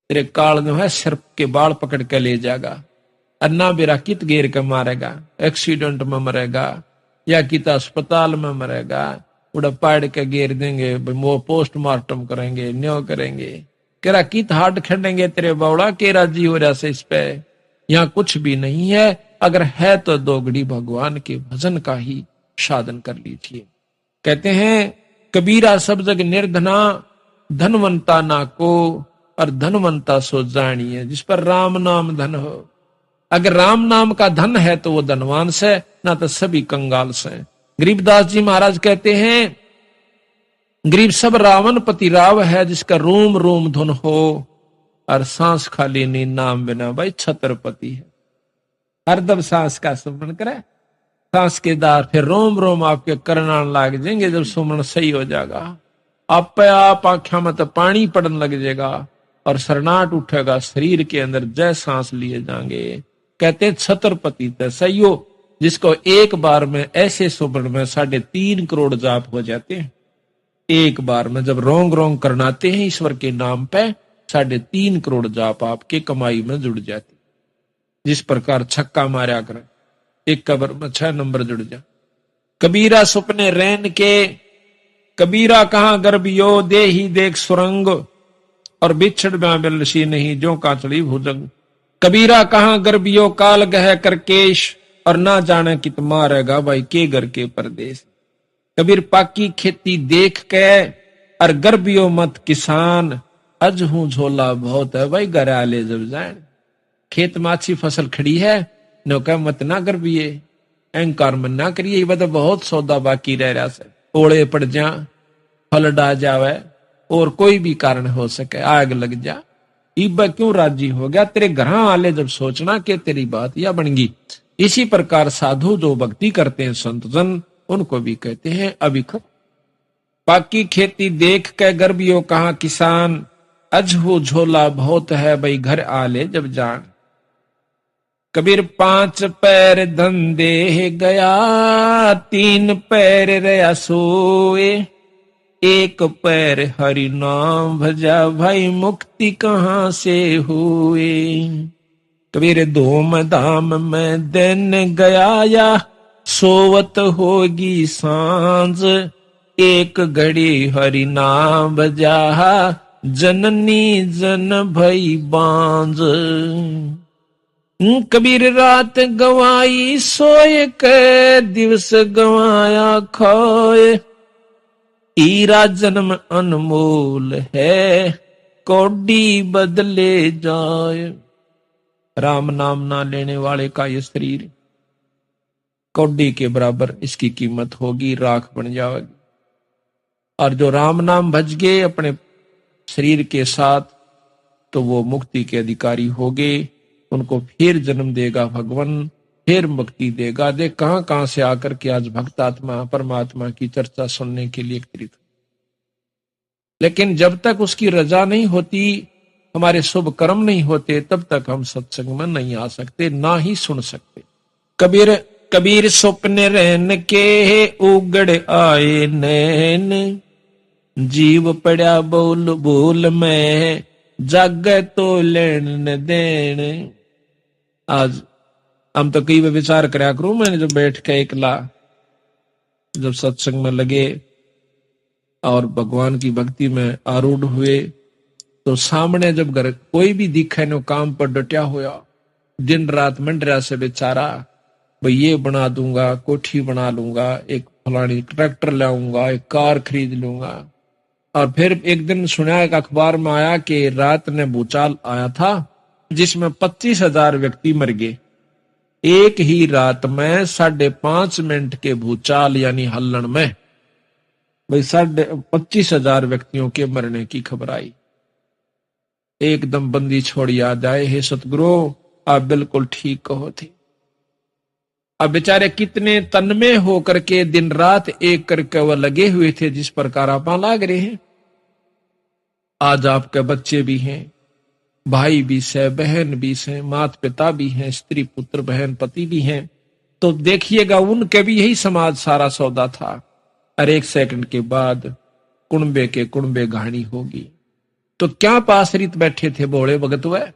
तेरे काल जो है सर्प के बाल पकड़ के ले जाएगा, अन्ना बेरा कित गेर के मारेगा, एक्सीडेंट में मरेगा या किता अस्पताल में मरेगा, उड़ा पाड़ के घेर देंगे, वो पोस्टमार्टम करेंगे, न्यो करेंगे, केरा कित हाथ खेलेंगे तेरे बावड़ा, केरा जी हो रहा से इस पे। यहाँ कुछ भी नहीं है, अगर है तो दोगड़ी भगवान के भजन का ही साधन कर लीजिए। कहते हैं कबीरा सब जग निर्धना, धनवंता ना को, और धनवंता सो जानिए जिस पर राम नाम धन हो। अगर राम नाम का धन है तो वो धनवान से, ना तो सभी कंगाल से। गरीबदास जी महाराज कहते हैं गरीब सब रावण पति राव है, जिसका रोम रोम धुन हो, और सांस खाली नी नाम बिना भाई छत्रपति है। हरदम सांस का सुमरण करे, सांस के दार फिर रोम रोम आपके करना लग जाएंगे। जब सुमरण सही हो जाएगा, आप आंखों में तो पानी पड़ने लग जाएगा और सरनाट उठेगा शरीर के अंदर, जय सांस लिए जाएंगे। कहते हैं छत्रपति तो सही हो, जिसको एक बार में ऐसे सुमरण में 3.5 करोड़ जाप हो जाते हैं। एक बार में जब रोंग रोंग करनाते हैं ईश्वर के नाम पे, 3.5 करोड़ जाप आपके कमाई में जुड़ जाती। जिस प्रकार छक्का मारा कर एक कबर में 6 नंबर जुड़ जा। कबीरा सुपने रैन के, कबीरा कहां गर्भियो दे ही देख सुरंग, और बिछड़ बिलसी नहीं जो काचड़ी भुजंग। कबीरा कहां गर्भियो काल गह कर केश, और ना जाने कित मारेगा भाई के घर के परदेश। कबीर पाकी खेती देख के, और गर्भियो मत किसान, अज हूं झोला बहुत है भाई घर आले जब जाए। खेत में अच्छी फसल खड़ी है, नौका मत ना गर्भिए, अहंकार मन ना करिए, वह तो बहुत सौदा बाकी रह रहा से, ओले पड़ जा, फल डा जावे, और कोई भी कारण हो सके, आग लग जा, इब क्यों राजी हो गया। तेरे घर आले जब सोचना कि तेरी बात या बनेगी। इसी प्रकार साधु जो भक्ति करते हैं संत जन, उनको भी कहते हैं अभिख। पाकी खेती देख के गर्भियों कहा किसान, अजहू झोला बहुत है भाई घर आले जब जान। कबीर 5 पैर धंधे गया, 3 पैर रया सोए, 1 पैर हरि नाम भजा, भाई मुक्ति कहां से हुए। कबीर धूम धाम में दिन गया या, सोवत होगी सांझ, 1 घड़ी हरि नाम भजा, जननी जन भई बांझ। कबीर रात गवाई सोए के, दिवस गवाया खोए, हीरा जन्म अनमोल है, कौड़ी बदले जाए। राम नाम ना लेने वाले का ये शरीर कौड़ी के बराबर इसकी कीमत होगी, राख बन जाएगी। और जो राम नाम भज गए अपने शरीर के साथ, तो वो मुक्ति के अधिकारी हो गए। उनको फिर जन्म देगा भगवान, फिर मुक्ति देगा। देख कहां कहां से आकर के आज भक्त आत्मा परमात्मा की चर्चा सुनने के लिए एकत्रित। लेकिन जब तक उसकी रजा नहीं होती, हमारे शुभ कर्म नहीं होते, तब तक हम सत्संग में नहीं आ सकते, ना ही सुन सकते। कबीर स्वप्न रहन के, उगड़ आए नैन, जीव पड़ा बोल बोल में, जागे तो लेन न देन। आज हम तो कई विचार करया करूं, मैंने जब बैठ के एकला जब सत्संग में लगे और भगवान की भक्ति में आरूढ़ हुए, तो सामने जब घर कोई भी दिखे नो काम पर डटा होया, दिन रात मंडरा से बेचारा, भाई ये बना दूंगा, कोठी बना लूंगा, एक फलानी ट्रैक्टर लाऊंगा, एक कार खरीद लूंगा। और फिर एक दिन सुना, एक अखबार में आया कि रात ने भूचाल आया था जिसमें 25,000 व्यक्ति मर गए। एक ही रात में 5.5 मिनट के भूचाल यानी हल्लण में भाई 25,000 व्यक्तियों के मरने की खबर आई। एकदम बंदी छोड़ याद आए, हे सतगुरु आप बिल्कुल ठीक कहो थे। अब बेचारे कितने तन्मय होकर के दिन रात एक करके वह लगे हुए थे, जिस प्रकार आप लाग रहे हैं। आज आपके बच्चे भी हैं, भाई भी से, बहन भी से, माता पिता भी हैं, स्त्री पुत्र बहन पति भी हैं, तो देखिएगा उनके भी यही समाज सारा सौदा था। और 1 सेकंड के बाद कुणबे के कुणबे कहानी होगी। तो क्या पासरित बैठे थे भोले भगत वह।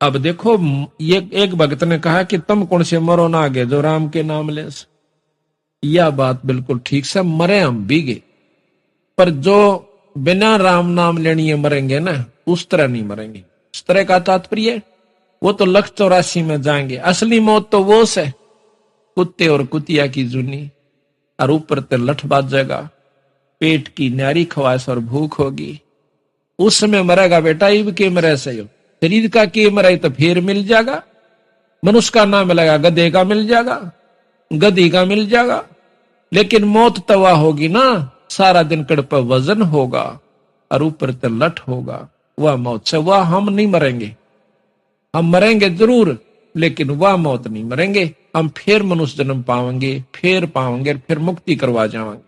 अब देखो, ये एक भगत ने कहा कि तुम कौन से मरो ना आगे जो राम के नाम ले। यह बात बिल्कुल ठीक से, मरे हम भी गए, पर जो बिना राम नाम लेनी मरेंगे ना, उस तरह नहीं मरेंगे। इस तरह का तात्पर्य, वो तो 184 में जाएंगे। असली मौत तो वो से कुत्ते और कुतिया की जुनी, और ऊपर ते लठ बाजेगा, पेट की न्यारी ख्वाहिश और भूख होगी, उस समय मरेगा बेटा। इब के मरे से हो, शरीर का के मरे तो फिर मिल जाएगा। मनुष्य का ना मिलेगा, गधे का मिल जाएगा, गधी का मिल जाएगा, लेकिन मौत तवा होगी ना। सारा दिन कड़ पर वजन होगा और ऊपर ते लठ होगा, वह मौत से वह हम नहीं मरेंगे। हम मरेंगे जरूर, लेकिन वह मौत नहीं मरेंगे। हम फिर मनुष्य जन्म पाएंगे, फिर मुक्ति करवा जाएंगे।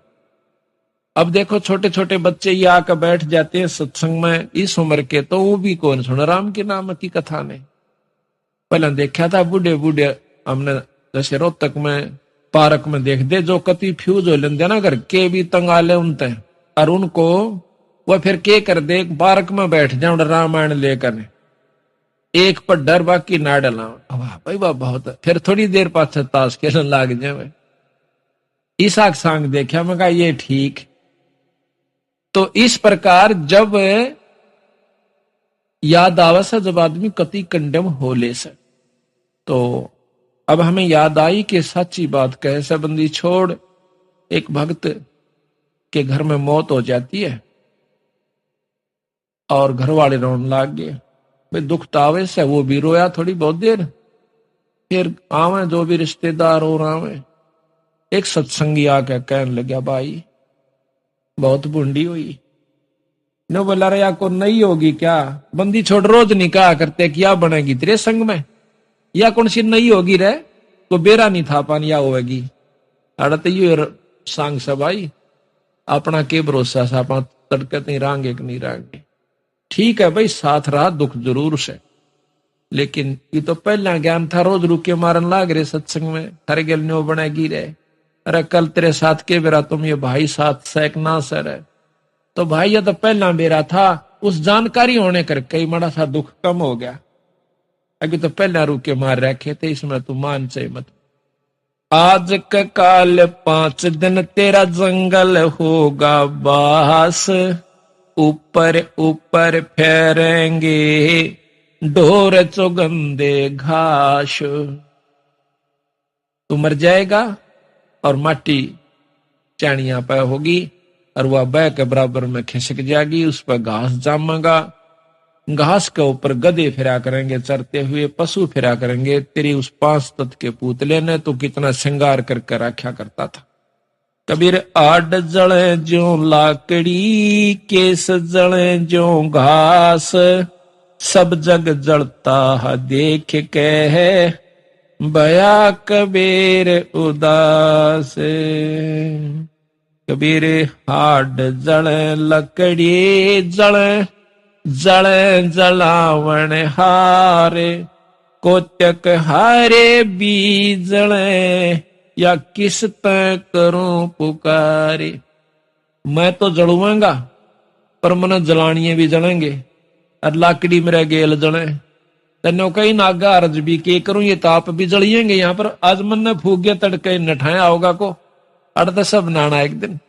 अब देखो, छोटे छोटे बच्चे ये आकर बैठ जाते हैं सत्संग में इस उम्र के, तो वो भी कौन सुन राम के नाम की कथा ने। पहले देखा था बूढ़े बूढ़े, हमने जैसे रोहतक में पार्क में देख दे, जो कति फ्यूज हो लेंगे ना घर के भी तंगा ले उनते, और उनको वह फिर के कर दे, पार्क में बैठ जाओ रामायण लेकर, एक पर डर बाकी ना डला। वाह भाई वाह, बहुत। फिर थोड़ी देर पास ताश खेलने लाग जाए। ईसा सांग देखा, मैं कहा ये ठीक। तो इस प्रकार जब याद आवे से, जब आदमी कति कंडम हो ले से, तो अब हमें याद आई कि सच्ची बात कहे से बंदी छोड़। एक भक्त के घर में मौत हो जाती है और घर वाले रोने लाग गए। भाई दुख तो आवे से, वो भी रोया थोड़ी बहुत देर, फिर आवे जो भी रिश्तेदार हो आवे। एक सत्संगी आके कहने लगा, भाई बहुत बूंदी हुई। न बोला रहा को नहीं होगी क्या, बंदी छोड़ रोज नहीं कहा करते क्या बनेगी तेरे संग में, या कौन सी नहीं होगी रे, को बेरा नहीं था पानी या होगी। अड़ते ये सांग से भाई, अपना के भरोसा से, अपना तड़के नहीं रांगे कि नहीं रांगे। ठीक है भाई, साथ रहा दुख जरूर से, लेकिन ये तो पहला ज्ञान था, रोज रुके मारन लाग रहे सत्संग में, हर गल न्यो बनेगी रे। अरे कल तेरे साथ के बेरा तुम ये भाई साथ सैक ना सर है, तो भाई ये तो पहला बेरा था, उस जानकारी होने कर कई बड़ा सा दुख कम हो गया। अभी तो पहला रुके मार रखे थे, इसमें तू मान से मत। आज का काल 5 दिन तेरा जंगल होगा बास, ऊपर ऊपर फेरेंगे ढोर चौगंदे घास। तू मर जाएगा और माटी चाणिया पे होगी, और वह बह के बराबर में खिसक जाएगी, उस पर घास जामेगा। घास के ऊपर गधे फिरा करेंगे चरते हुए, पशु फिरा करेंगे। तेरी उस 5 तत्व के पुतले ने तो कितना श्रृंगार करके रखा करता था। कबीर आड जले ज्यो लाकड़ी, केस जले ज्यो घास, सब जग जलता है देख के है, भया कबीर उदास। कबीर हाड जले लकड़ी जले, जले जलावण हारे, कोत्यक हारे बीजले, या किस तय करूं पुकारे। मैं तो जलूंगा, पर मन जलानिए भी जलेंगे, और लाकड़ी मेरे गेल जले। तेनो कई नागा अर्ज भी के करूं, ये ताप भी जलिएंगे यहाँ पर। आज मन ने फूक गया तड़के नठाया होगा को, अड़ सब नाना एक दिन।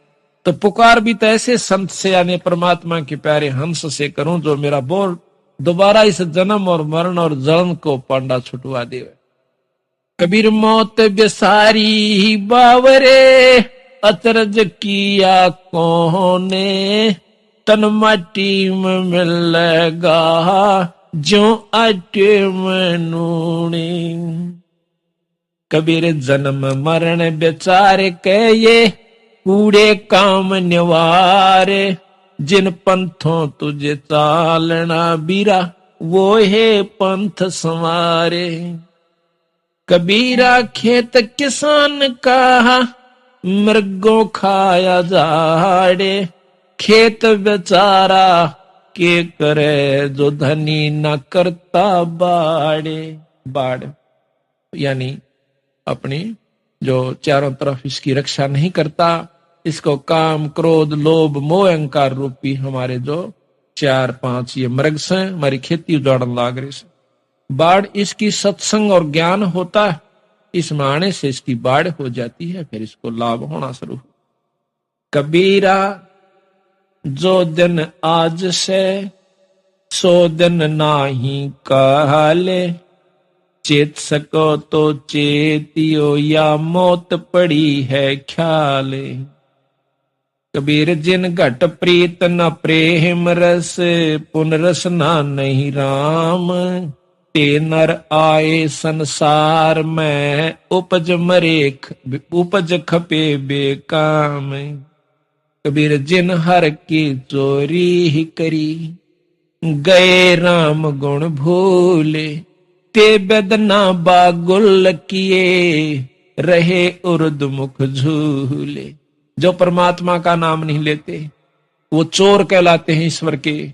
तो पुकार भी तो ऐसे संत से यानी परमात्मा के प्यारे हंस से करूं, जो मेरा बोल दोबारा इस जन्म और मरण और जलन को पांडा छुटवा दे। कबीर मौत बेसारी बावरे, अचरज किया कोने, तन माटी में मिलेगा जो आटे में नूने। कबीर जन्म मरण बेचारे के ये कूड़े काम निवारे, जिन पंथों तुझे चालना बीरा, वो है पंथ संवारे। कबीरा खेत किसान का मृगों खाया जाड़े, खेत बेचारा के करे जो धनी न करता बाड़े। बाड़ यानी अपनी जो चारों तरफ इसकी रक्षा नहीं करता, इसको काम क्रोध लोभ मोह अहंकार रूपी हमारे जो 4-5 ये मृग से हमारी खेती उजाड़न लाग रही से। बाढ़ इसकी सत्संग और ज्ञान होता है, इस माने से इसकी बाढ़ हो जाती है, फिर इसको लाभ होना शुरू। कबीरा जो दिन आज से सो दिन नाही काले, चेत सको तो चेतियो या मौत पड़ी है ख्याले। कबीर जिन घट प्रीत न प्रेम रस, पुन रसना नहीं राम। ते नर आए संसार में, उपज खपे बेकाम। कबीर जिन हर की चोरी ही करी, गए राम गुण भूले। ते बेदना बागुल किए, रहे उर्द मुख झूले। जो परमात्मा का नाम नहीं लेते वो चोर कहलाते हैं ईश्वर के।